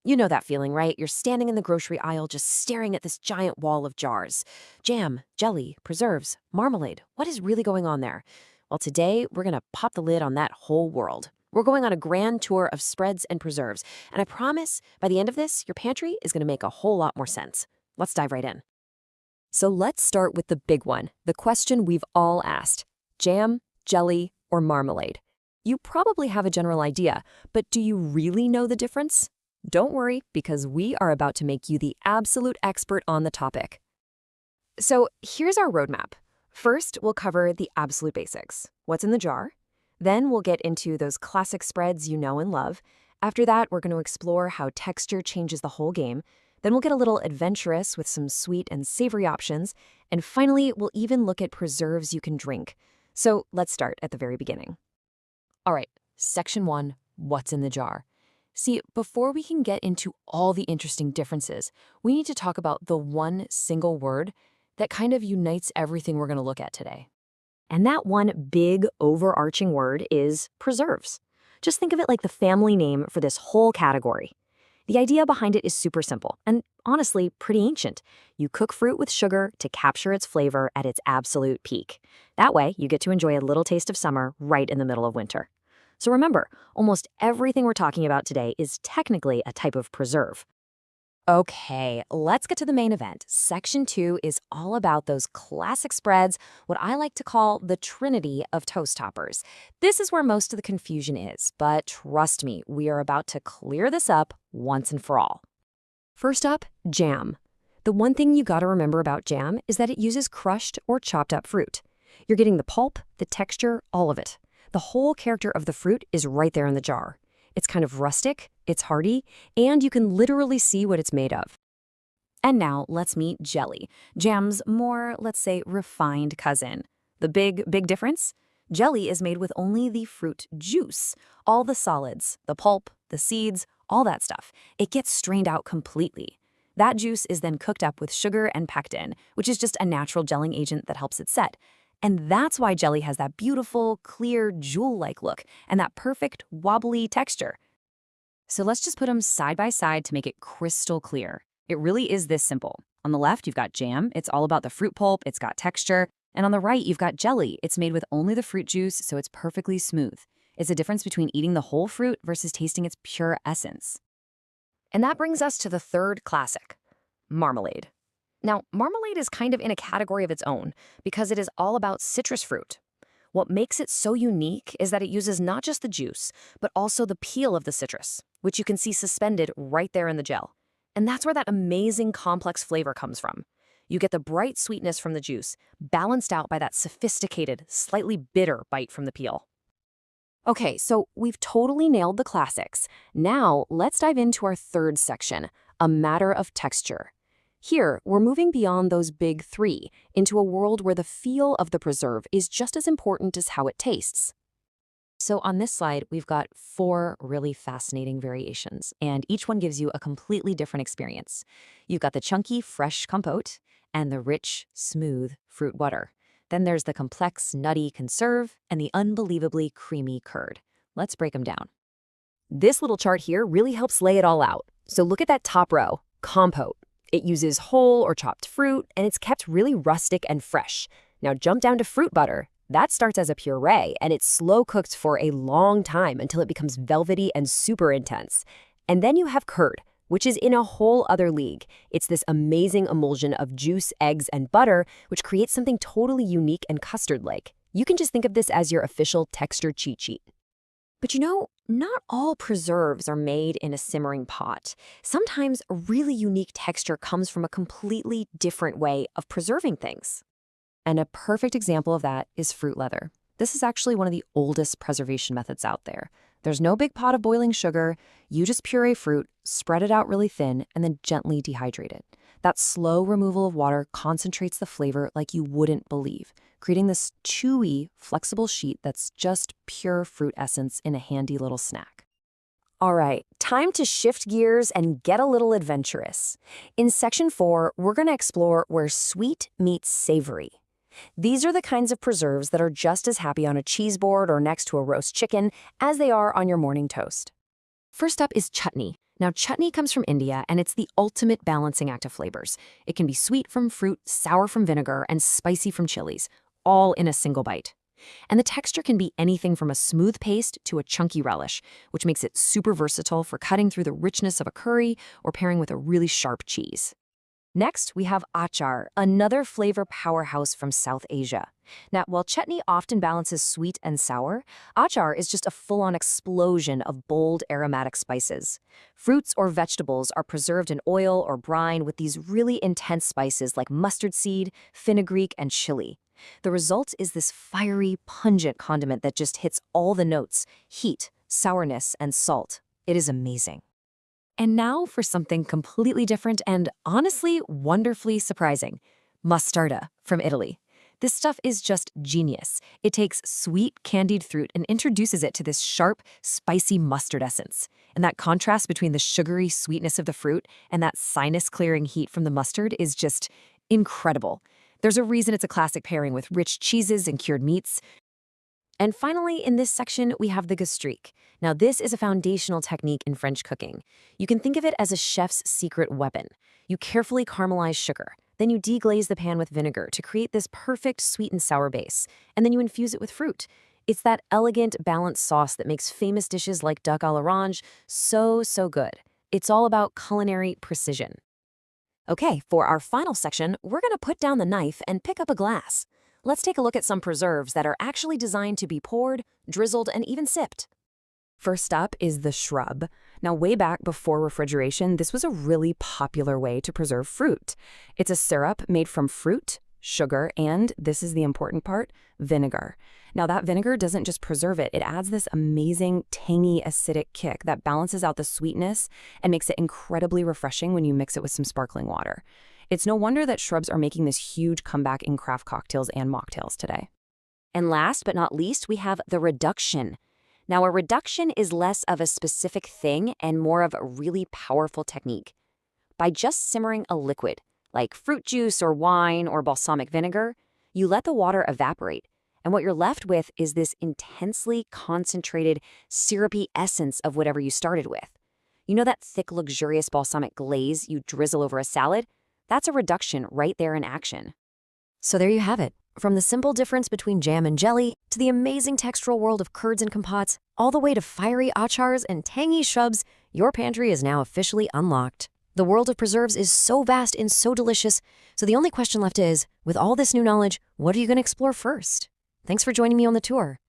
You know that feeling, right? You're standing in the grocery aisle just staring at this giant wall of jars. Jam, jelly, preserves, marmalade. What is really going on there? Well, today we're going to pop the lid on that whole world. We're going on a grand tour of spreads and preserves, and I promise by the end of this, your pantry is going to make a whole lot more sense. Let's dive right in. So let's start with the big one, the question we've all asked: jam, jelly, or marmalade? You probably have a general idea, but do you really know the difference? Don't worry, because we are about to make you the absolute expert on the topic. So here's our roadmap. First, we'll cover the absolute basics. What's in the jar? Then we'll get into those classic spreads you know and love. After that, we're going to explore how texture changes the whole game. Then we'll get a little adventurous with some sweet and savory options. And finally, we'll even look at preserves you can drink. So let's start at the very beginning. All right, section 1, what's in the jar? See, before we can get into all the interesting differences, we need to talk about the one single word that kind of unites everything we're going to look at today. And that one big overarching word is preserves. Just think of it like the family name for this whole category. The idea behind it is super simple and honestly pretty ancient. You cook fruit with sugar to capture its flavor at its absolute peak. That way, you get to enjoy a little taste of summer right in the middle of winter. So remember, almost everything we're talking about today is technically a type of preserve. Okay, let's get to the main event. Section 2 is all about those classic spreads, what I like to call the trinity of toast toppers. This is where most of the confusion is, but trust me, we are about to clear this up once and for all. First up, jam. The one thing you gotta remember about jam is that it uses crushed or chopped up fruit. You're getting the pulp, the texture, all of it. The whole character of the fruit is right there in the jar. It's kind of rustic, it's hearty, and you can literally see what it's made of. And now let's meet jelly, jam's more, let's say, refined cousin. The big difference? Jelly is made with only the fruit juice, all the solids, the pulp, the seeds, all that stuff. It gets strained out completely. That juice is then cooked up with sugar and pectin, which is just a natural gelling agent that helps it set. And that's why jelly has that beautiful, clear, jewel-like look and that perfect, wobbly texture. So let's just put them side by side to make it crystal clear. It really is this simple. On the left, you've got jam. It's all about the fruit pulp. It's got texture. And on the right, you've got jelly. It's made with only the fruit juice, so it's perfectly smooth. It's the difference between eating the whole fruit versus tasting its pure essence. And that brings us to the third classic, marmalade. Now, marmalade is kind of in a category of its own because it is all about citrus fruit. What makes it so unique is that it uses not just the juice, but also the peel of the citrus, which you can see suspended right there in the gel. And that's where that amazing complex flavor comes from. You get the bright sweetness from the juice, balanced out by that sophisticated, slightly bitter bite from the peel. Okay, so we've totally nailed the classics. Now, let's dive into our third section, a matter of texture. Here, we're moving beyond those big three into a world where the feel of the preserve is just as important as how it tastes. So on this slide, we've got 4 really fascinating variations, and each one gives you a completely different experience. You've got the chunky, fresh compote and the rich, smooth fruit butter. Then there's the complex, nutty conserve and the unbelievably creamy curd. Let's break them down. This little chart here really helps lay it all out. So look at that top row, compote. It uses whole or chopped fruit, and it's kept really rustic and fresh. Now jump down to fruit butter. That starts as a puree, and it's slow cooked for a long time until it becomes velvety and super intense. And then you have curd, which is in a whole other league. It's this amazing emulsion of juice, eggs, and butter, which creates something totally unique and custard-like. You can just think of this as your official texture cheat sheet. But you know, not all preserves are made in a simmering pot. Sometimes a really unique texture comes from a completely different way of preserving things. And a perfect example of that is fruit leather. This is actually one of the oldest preservation methods out there. There's no big pot of boiling sugar. You just puree fruit, spread it out really thin, and then gently dehydrate it. That slow removal of water concentrates the flavor like you wouldn't believe, creating this chewy, flexible sheet that's just pure fruit essence in a handy little snack. All right, time to shift gears and get a little adventurous. In section 4, we're going to explore where sweet meets savory. These are the kinds of preserves that are just as happy on a cheese board or next to a roast chicken as they are on your morning toast. First up is chutney. Now, chutney comes from India, and it's the ultimate balancing act of flavors. It can be sweet from fruit, sour from vinegar, and spicy from chilies, all in a single bite. And the texture can be anything from a smooth paste to a chunky relish, which makes it super versatile for cutting through the richness of a curry or pairing with a really sharp cheese. Next, we have achar, another flavor powerhouse from South Asia. Now, while chutney often balances sweet and sour, achar is just a full-on explosion of bold aromatic spices. Fruits or vegetables are preserved in oil or brine with these really intense spices like mustard seed, fenugreek, and chili. The result is this fiery, pungent condiment that just hits all the notes: heat, sourness, and salt. It is amazing. And now for something completely different and honestly wonderfully surprising. Mostarda from Italy. This stuff is just genius. It takes sweet candied fruit and introduces it to this sharp, spicy mustard essence. And that contrast between the sugary sweetness of the fruit and that sinus-clearing heat from the mustard is just incredible. There's a reason it's a classic pairing with rich cheeses and cured meats. And finally, in this section, we have the gastrique. Now, this is a foundational technique in French cooking. You can think of it as a chef's secret weapon. You carefully caramelize sugar. Then you deglaze the pan with vinegar to create this perfect sweet and sour base. And then you infuse it with fruit. It's that elegant, balanced sauce that makes famous dishes like duck à l'orange so good. It's all about culinary precision. Okay, for our final section, we're going to put down the knife and pick up a glass. Let's take a look at some preserves that are actually designed to be poured, drizzled, and even sipped. First up is the shrub. Now, way back before refrigeration, this was a really popular way to preserve fruit. It's a syrup made from fruit, sugar, and, this is the important part, vinegar. Now, that vinegar doesn't just preserve it, it adds this amazing, tangy, acidic kick that balances out the sweetness and makes it incredibly refreshing when you mix it with some sparkling water. It's no wonder that shrubs are making this huge comeback in craft cocktails and mocktails today. And last but not least, we have the reduction. Now, a reduction is less of a specific thing and more of a really powerful technique. By just simmering a liquid, like fruit juice or wine or balsamic vinegar, you let the water evaporate, and what you're left with is this intensely concentrated, syrupy essence of whatever you started with. You know that thick, luxurious balsamic glaze you drizzle over a salad? That's a reduction right there in action. So there you have it. From the simple difference between jam and jelly, to the amazing textural world of curds and compotes, all the way to fiery achars and tangy shrubs, your pantry is now officially unlocked. The world of preserves is so vast and so delicious, so the only question left is, with all this new knowledge, what are you going to explore first? Thanks for joining me on the tour.